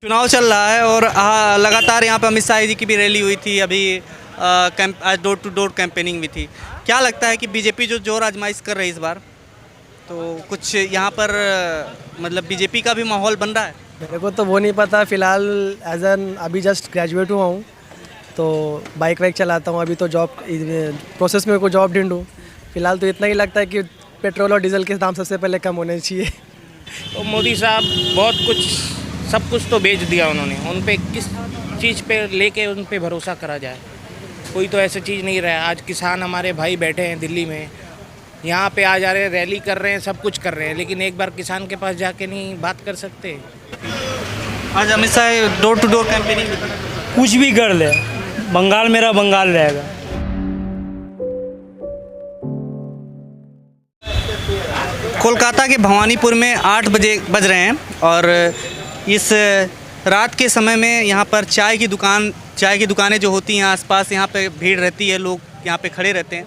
चुनाव चल रहा है और लगातार यहाँ पे अमित शाह जी की भी रैली हुई थी अभी। आज डोर टू डोर कैंपेनिंग भी थी। क्या लगता है कि बीजेपी जो जोर आजमाइश कर रही है इस बार, तो कुछ यहाँ पर मतलब बीजेपी का भी माहौल बन रहा है? मेरे को तो वो नहीं पता फ़िलहाल। एज एन अभी जस्ट ग्रेजुएट हुआ हूँ, तो बाइक वाइक चलाता हूँ। अभी तो जॉब प्रोसेस में को जॉब ढूंढूँ। फ़िलहाल तो इतना ही लगता है कि पेट्रोल और डीजल के दाम सबसे पहले कम होने चाहिए। तो मोदी साहब बहुत कुछ सब कुछ तो बेच दिया उन्होंने। उन पे किस चीज़ पे लेके उन पे भरोसा करा जाए? कोई तो ऐसी चीज़ नहीं रहा। आज किसान हमारे भाई बैठे हैं दिल्ली में, यहाँ पे आ जा रहे हैं, रैली कर रहे हैं, सब कुछ कर रहे हैं, लेकिन एक बार किसान के पास जाके नहीं बात कर सकते। आज Amit Shah door to door campaigning कुछ भी कर ले, बंगाल मेरा बंगाल रहेगा। कोलकाता के भवानीपुर में 8 बजे बज रहे हैं और इस रात के समय में यहाँ पर चाय की दुकानें जो होती हैं आसपास, यहाँ पे भीड़ रहती है, लोग यहाँ पे खड़े रहते हैं।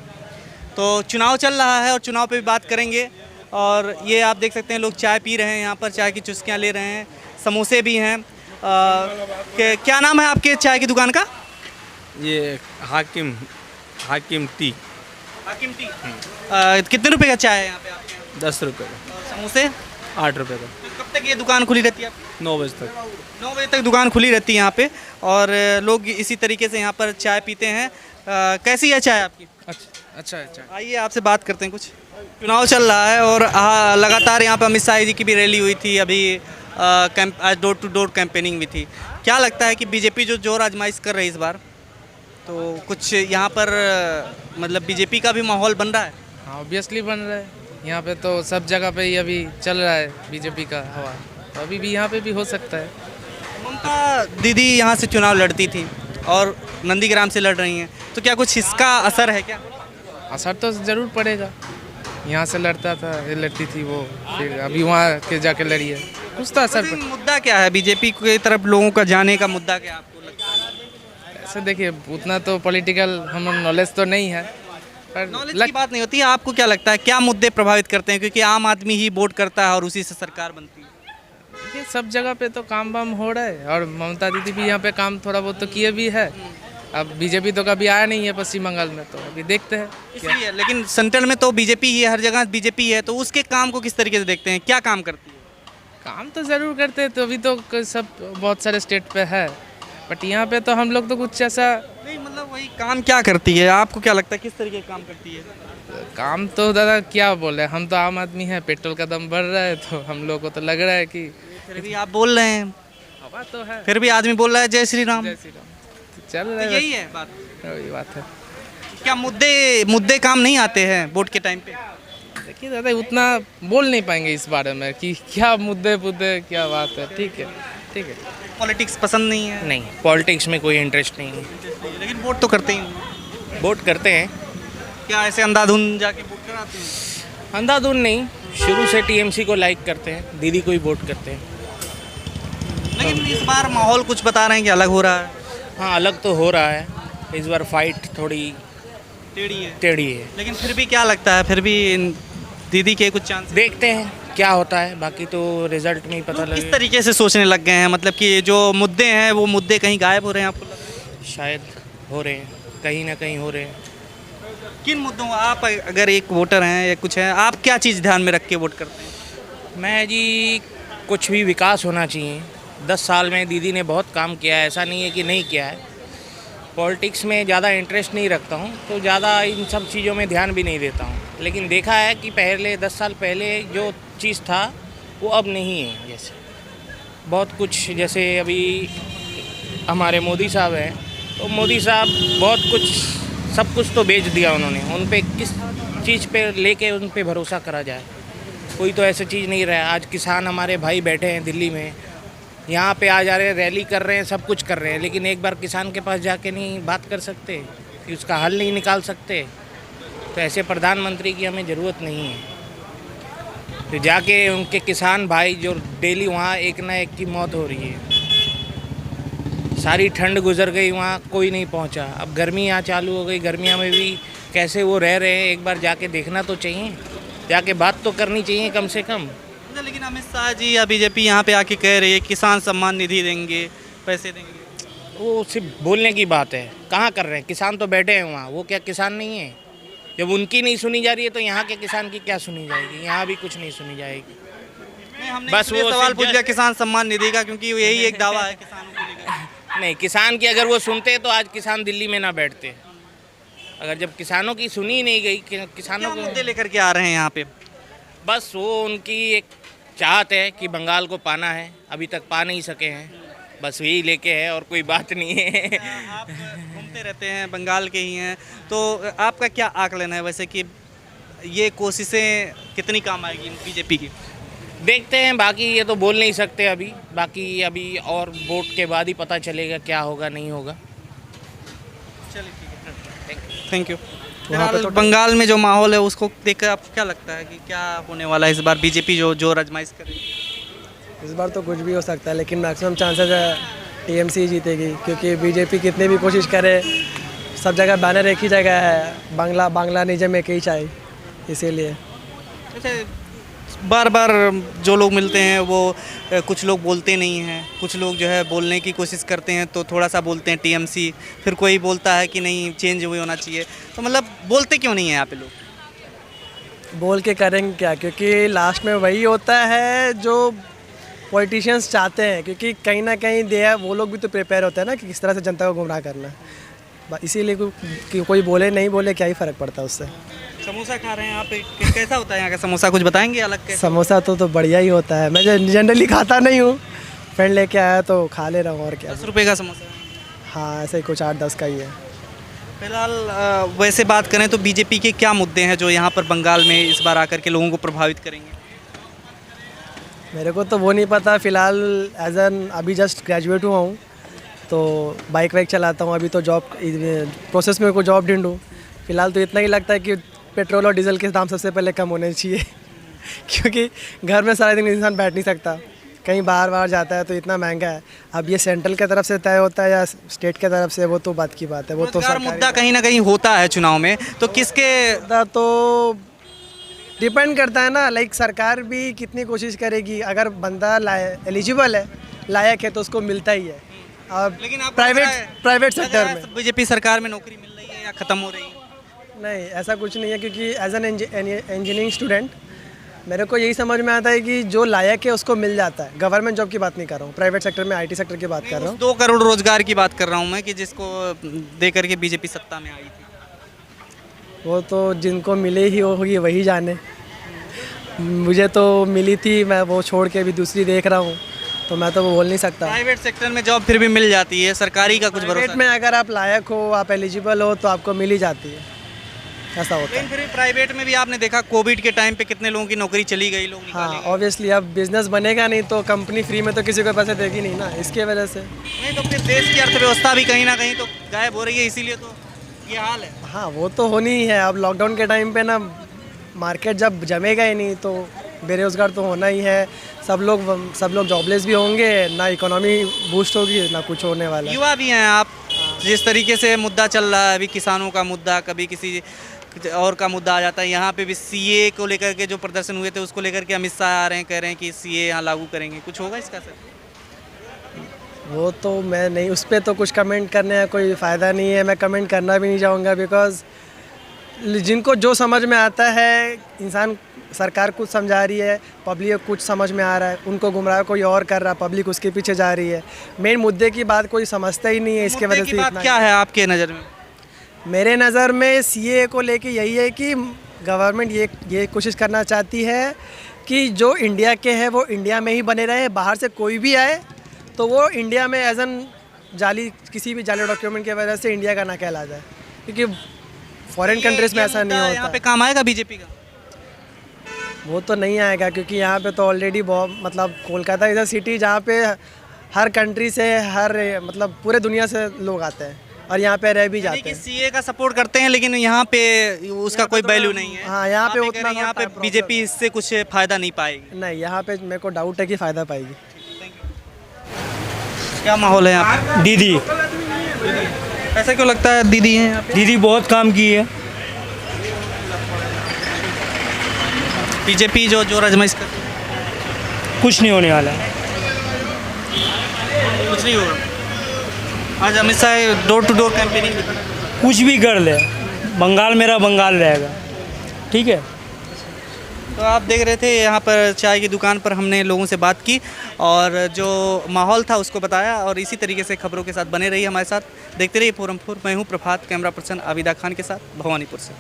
तो चुनाव चल रहा है और चुनाव पे भी बात करेंगे। और ये आप देख सकते हैं लोग चाय पी रहे हैं, यहाँ पर चाय की चुस्कियाँ ले रहे हैं, समोसे भी हैं। क्या नाम है आपके चाय की दुकान का? ये हाकिम टी। हाकिम टी। कितने रुपए का चाय है यहाँ पे आपके? 10 रुपये का। समोसे 8 रुपये का। कब तक ये दुकान खुली रहती है आपकी? 9 बजे तक। 9 बजे तक दुकान खुली रहती है यहाँ पे और लोग इसी तरीके से यहाँ पर चाय पीते हैं। कैसी है चाय आपकी? अच्छा। आइए आपसे बात करते हैं कुछ। चुनाव चल रहा है और लगातार यहाँ पे अमित शाह जी की भी रैली हुई थी अभी। आज डोर टू डोर कैंपेनिंग भी थी। क्या लगता है कि बीजेपी जो जोर आजमाइश कर रही है इस बार, तो कुछ यहाँ पर मतलब बीजेपी का भी माहौल बन रहा है? हाँ, ऑब्वियसली बन रहा है। यहाँ पे तो सब जगह पे ही अभी चल रहा है बीजेपी का हवा, तो अभी भी यहाँ पे भी हो सकता है। ममता दीदी यहाँ से चुनाव लड़ती थी और नंदीग्राम से लड़ रही हैं, तो क्या कुछ इसका असर है क्या? असर तो ज़रूर पड़ेगा। यहाँ से लड़ती थी वो, फिर अभी वहाँ के जाके लड़ी है, कुछ तो असर लेकिन मुद्दा क्या है बीजेपी की तरफ लोगों का जाने का मुद्दा क्या आपको लगता है? ऐसे देखिए, उतना तो पॉलिटिकल हम नॉलेज तो नहीं है, पर नॉलेज की बात नहीं होती है। आपको क्या लगता है क्या मुद्दे प्रभावित करते हैं? क्योंकि आम आदमी ही वोट करता है और उसी से सरकार बनती है। ये सब जगह पे तो काम वाम हो रहा है और ममता दीदी भी यहाँ पे काम थोड़ा बहुत तो किए भी है। अब बीजेपी तो कभी आया नहीं है पश्चिम बंगाल में, तो अभी देखते हैं इसलिए। लेकिन सेंट्रल में तो बीजेपी ही है, हर जगह बीजेपी है, तो उसके काम को किस तरीके से देखते हैं? क्या काम करती है? काम तो ज़रूर करते हैं, तो अभी तो सब बहुत सारे स्टेट पे है, बट यहाँ पे तो हम लोग तो कुछ ऐसा नहीं, मतलब वही काम क्या करती है? आपको क्या लगता है किस तरीके का काम करती है? काम तो दादा क्या बोले, हम तो आम आदमी हैं, पेट्रोल का दाम बढ़ रहा है, तो हम लोग को तो लग रहा है कि फिर भी आप बोल रहे हैं, हवा तो है, फिर भी आदमी बोल रहा है जय श्री राम। जय श्री राम, तो चल रहा तो है, यही है बात। वही बात है। क्या मुद्दे काम नहीं आते हैं वोट के टाइम पे? देखिए दादा, उतना बोल नहीं पाएंगे इस बारे में कि क्या मुद्दे क्या बात है। ठीक है। पॉलिटिक्स पसंद नहीं है? नहीं, पॉलिटिक्स में कोई इंटरेस्ट नहीं है। लेकिन वोट तो करते ही हैं। वोट करते हैं। क्या ऐसे अंधाधुंध जाके वोट कराते हैं? अंधाधुन नहीं, शुरू से टीएमसी को लाइक करते हैं, दीदी को ही वोट करते हैं। लेकिन इस बार माहौल कुछ बता रहे हैं कि अलग हो रहा है। हाँ, अलग तो हो रहा है। इस बार फाइट थोड़ी टेढ़ी है। लेकिन फिर भी क्या लगता है, फिर भी दीदी के कुछ चांस? देखते हैं क्या होता है, बाकी तो रिजल्ट में ही पता किस लगेगा। तरीके से सोचने लग गए हैं, मतलब कि जो मुद्दे हैं वो मुद्दे कहीं गायब हो रहे हैं आपको लगता है? शायद हो रहे हैं, कहीं ना कहीं हो रहे हैं। किन मुद्दों आप अगर एक वोटर हैं या कुछ है, आप क्या चीज़ ध्यान में रख के वोट करते हैं? मैं जी, कुछ भी विकास होना चाहिए। 10 साल में दीदी ने बहुत काम किया है, ऐसा नहीं है कि नहीं किया है। पॉलिटिक्स में ज़्यादा इंटरेस्ट नहीं रखता हूँ, तो ज़्यादा इन सब चीज़ों में ध्यान भी नहीं देता हूँ, लेकिन देखा है कि पहले 10 साल पहले जो चीज़ था वो अब नहीं है। जैसे बहुत कुछ, जैसे अभी हमारे मोदी साहब हैं, तो मोदी साहब बहुत कुछ सब कुछ तो बेच दिया उन्होंने। उन पे किस चीज़ पे लेके उन पे भरोसा करा जाए? कोई तो ऐसी चीज़ नहीं रहा। आज किसान हमारे भाई बैठे हैं दिल्ली में, यहाँ पे आ जा रहे हैं, रैली कर रहे हैं, सब कुछ कर रहे हैं, लेकिन एक बार किसान के पास जाके नहीं बात कर सकते कि उसका हल नहीं निकाल सकते? तो ऐसे प्रधानमंत्री की हमें ज़रूरत नहीं है। तो जाके उनके किसान भाई जो डेली वहाँ एक ना एक की मौत हो रही है, सारी ठंड गुजर गई, वहाँ कोई नहीं पहुँचा। अब गर्मी यहाँ चालू हो गई, गर्मियों में भी कैसे वो रह रहे हैं, एक बार जाके देखना तो चाहिए, जाके बात तो करनी चाहिए कम से कम। अच्छा, लेकिन अमित शाह जी या बीजेपी यहाँ पे आके कह रही है किसान सम्मान निधि देंगे, पैसे देंगे। वो सिर्फ बोलने की बात है, कहाँ कर रहे हैं? किसान तो बैठे हैं वहाँ, वो क्या किसान नहीं है? जब उनकी नहीं सुनी जा रही है तो यहाँ के किसान की क्या सुनी जाएगी? यहाँ भी कुछ नहीं सुनी जाएगी। नहीं, हमने बस इसलिए वो सवाल सिर्फ पूछ लिया किसान सम्मान निधि का, क्योंकि यही एक दावा है किसानों को लेकर। नहीं, किसान की अगर वो सुनते तो आज किसान दिल्ली में ना बैठते। अगर जब किसानों की सुनी ही नहीं गई, किसानों क्या को मुद्दे लेकर के आ रहे हैं यहाँ पे? बस वो उनकी एक चाहत है कि बंगाल को पाना है, अभी तक पा नहीं सके हैं, बस यही लेके है और कोई बात नहीं है। आप घूमते रहते हैं, बंगाल के ही हैं, तो आपका क्या आकलन है वैसे कि ये कोशिशें कितनी काम आएगी बीजेपी की? देखते हैं, बाकी ये तो बोल नहीं सकते अभी, बाकी अभी और वोट के बाद ही पता चलेगा क्या होगा नहीं होगा। चलिए ठीक है, थैंक यू। वहाँ पे फिलहाल बंगाल में जो माहौल है उसको देखकर आपको क्या लगता है कि क्या होने वाला है इस बार? बीजेपी जो आजमाइश करेगी इस बार तो कुछ भी हो सकता है, लेकिन मैक्सिमम चांसेस है टीएमसी जीतेगी, क्योंकि बीजेपी कितने भी कोशिश करे, सब जगह बैनर एक ही जगह है, बांग्ला निजम एक ही चाहे, इसीलिए। अच्छा, बार बार जो लोग मिलते हैं वो कुछ लोग बोलते नहीं हैं, कुछ लोग जो है बोलने की कोशिश करते हैं तो थोड़ा सा बोलते हैं टीएमसी, फिर कोई बोलता है कि नहीं चेंज हुए होना चाहिए, तो मतलब बोलते क्यों नहीं है यहाँ पे लोग? बोल के करेंगे क्या, क्योंकि लास्ट में वही होता है जो पॉलिटिशियंस चाहते हैं, क्योंकि कहीं ना कहीं वो लोग भी तो प्रिपेयर होते हैं ना कि किस तरह से जनता को गुमराह करना है, इसीलिए कोई बोले नहीं बोले क्या ही फ़र्क पड़ता है उससे। समोसा खा रहे हैं आप, कैसा होता है यहाँ का समोसा, कुछ बताएंगे अलग के? समोसा तो बढ़िया ही होता है, मैं जनरली खाता नहीं हूँ, फ्रेंड लेके आया तो खा ले रहा हूँ, और क्या। 10 रुपये का समोसा? हाँ, ऐसे ही कुछ 8-10 का ही है। फिलहाल वैसे बात करें तो बीजेपी के क्या मुद्दे हैं जो यहाँ पर बंगाल में इस बार आकर के लोगों को प्रभावित करेंगे? मेरे को तो वो नहीं पता, फ़िलहाल अभी जस्ट ग्रेजुएट हुआ हूँ, तो बाइक वाइक चलाता हूँ, अभी तो जॉब प्रोसेस में कोई जॉब ढूंढूँ। फ़िलहाल तो इतना ही लगता है कि पेट्रोल और डीजल के दाम सबसे पहले कम होने चाहिए क्योंकि घर में सारा दिन इंसान बैठ नहीं सकता, कहीं बाहर जाता है तो इतना महंगा है। अब ये सेंट्रल की तरफ से तय होता है या स्टेट की तरफ से, वो तो बात की बात है, वो तो रोजगार मुद्दा कहीं ना कहीं होता है चुनाव में, तो किसके तो डिपेंड करता है ना, लाइक सरकार भी कितनी कोशिश करेगी, अगर बंदा एलिजिबल है, लायक है, तो उसको मिलता ही है। अब लेकिन आप प्राइवेट सेक्टर में बीजेपी सरकार में नौकरी मिल रही है या ख़त्म हो रही है? नहीं, ऐसा कुछ नहीं है, क्योंकि एज एन इंजीनियरिंग स्टूडेंट मेरे को यही समझ में आता है कि जो लायक है उसको मिल जाता है। गवर्नमेंट जॉब की बात नहीं कर रहा हूँ, प्राइवेट सेक्टर में आईटी सेक्टर की बात कर रहा हूँ। 2 करोड़ रोजगार की बात कर रहा हूँ मैं, कि जिसको दे करके बीजेपी सत्ता में आई थी। वो तो जिनको मिले ही होगी वही जाने, मुझे तो मिली थी, मैं वो छोड़ के अभी दूसरी देख रहा हूँ, तो मैं तो वो बोल नहीं सकता। प्राइवेट सेक्टर में जॉब फिर भी मिल जाती है, सरकारी का कुछ भरोसा प्राइवेट में अगर आप लायक हो, आप एलिजिबल हो, तो आपको मिल ही जाती है, ऐसा होता है। लेकिन फिर भी प्राइवेट में भी आपने देखा कोविड के टाइम पे कितने लोगों की नौकरी चली गई, लोग निकाले हाँ, गए। ऑब्वियसली अब बिजनेस बनेगा नहीं तो कंपनी फ्री में तो किसी को पैसे देगी नहीं ना, इसके वजह से। नहीं तो फिर देश की अर्थव्यवस्था भी कहीं ना कहीं तो गायब हो रही है, इसीलिए तो ये हाल है। हाँ, वो तो होनी ही है। अब लॉकडाउन के टाइम पे ना मार्केट जब जमेगा ही नहीं तो बेरोजगार तो होना ही है, सब लोग जॉबलेस भी होंगे, ना इकोनॉमी बूस्ट होगी, ना कुछ होने वाला है। युवा भी हैं आप, जिस तरीके से मुद्दा चल रहा है अभी, किसानों का मुद्दा, कभी किसी और का मुद्दा आ जाता है। यहाँ पे भी सीए को लेकर के जो प्रदर्शन हुए थे उसको लेकर के अमित शाह आ रहे हैं, कह रहे हैं कि सीए यहाँ लागू करेंगे, कुछ होगा इसका सर? वो तो मैं नहीं, उस पर तो कुछ कमेंट करने का कोई फ़ायदा नहीं है, मैं कमेंट करना भी नहीं चाहूँगा, बिकॉज जिनको जो समझ में आता है, इंसान सरकार कुछ समझा रही है, पब्लिक कुछ समझ में आ रहा है, उनको गुमराह कोई और कर रहा है, पब्लिक उसके पीछे जा रही है। मेन मुद्दे की बात कोई समझता ही नहीं है, इसके वजह से बात क्या है आपके नज़र में? मेरे नज़र में सीए को लेके यही है कि गवर्नमेंट ये कोशिश करना चाहती है कि जो इंडिया के हैं वो इंडिया में ही बने रहे, बाहर से कोई भी आए तो वो इंडिया में एज एन किसी भी जाली डॉक्यूमेंट की वजह से इंडिया का ना कहला जाए, क्योंकि फॉरेन कंट्रीज़ में ऐसा नहीं होता। यहाँ पे काम आएगा बीजेपी का? वो तो नहीं आएगा, क्योंकि यहाँ पे तो ऑलरेडी बहुत, मतलब कोलकाता इधर सिटी जहाँ पे हर कंट्री से, हर मतलब पूरे दुनिया से लोग आते हैं और यहाँ पे रह भी जाते हैं। सीए का सपोर्ट करते हैं, लेकिन यहाँ पे उसका कोई वैल्यू नहीं है। हाँ, यहाँ पे आप उतना यहाँ पे बीजेपी इससे कुछ फायदा नहीं पाएगी। नहीं, यहाँ पे मेरे को डाउट है कि फ़ायदा पाएगी। क्या माहौल है यहाँ पे? दीदी ऐसा क्यों लगता है दीदी हैं यहाँ पे? दीदी बहुत काम की है। बीजेपी जो आजमाइश कर कुछ नहीं होने वाला है। कुछ नहीं होगा। आज Amit Shah door to door campaigning भी की। कुछ भी कर ले, बंगाल मेरा बंगाल रहेगा। ठीक है। तो आप देख रहे थे यहाँ पर चाय की दुकान पर हमने लोगों से बात की और जो माहौल था उसको बताया, और इसी तरीके से खबरों के साथ बने रहिए हमारे साथ, देखते रहिए फोरम 4। मैं हूँ प्रभात, कैमरा पर्सन आबिदा खान के साथ, भवानीपुर से।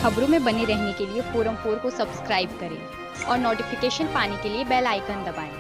खबरों में बने रहने के लिए फोरम 4 को सब्सक्राइब करें और नोटिफिकेशन पाने के लिए बेल आइकन दबाएं।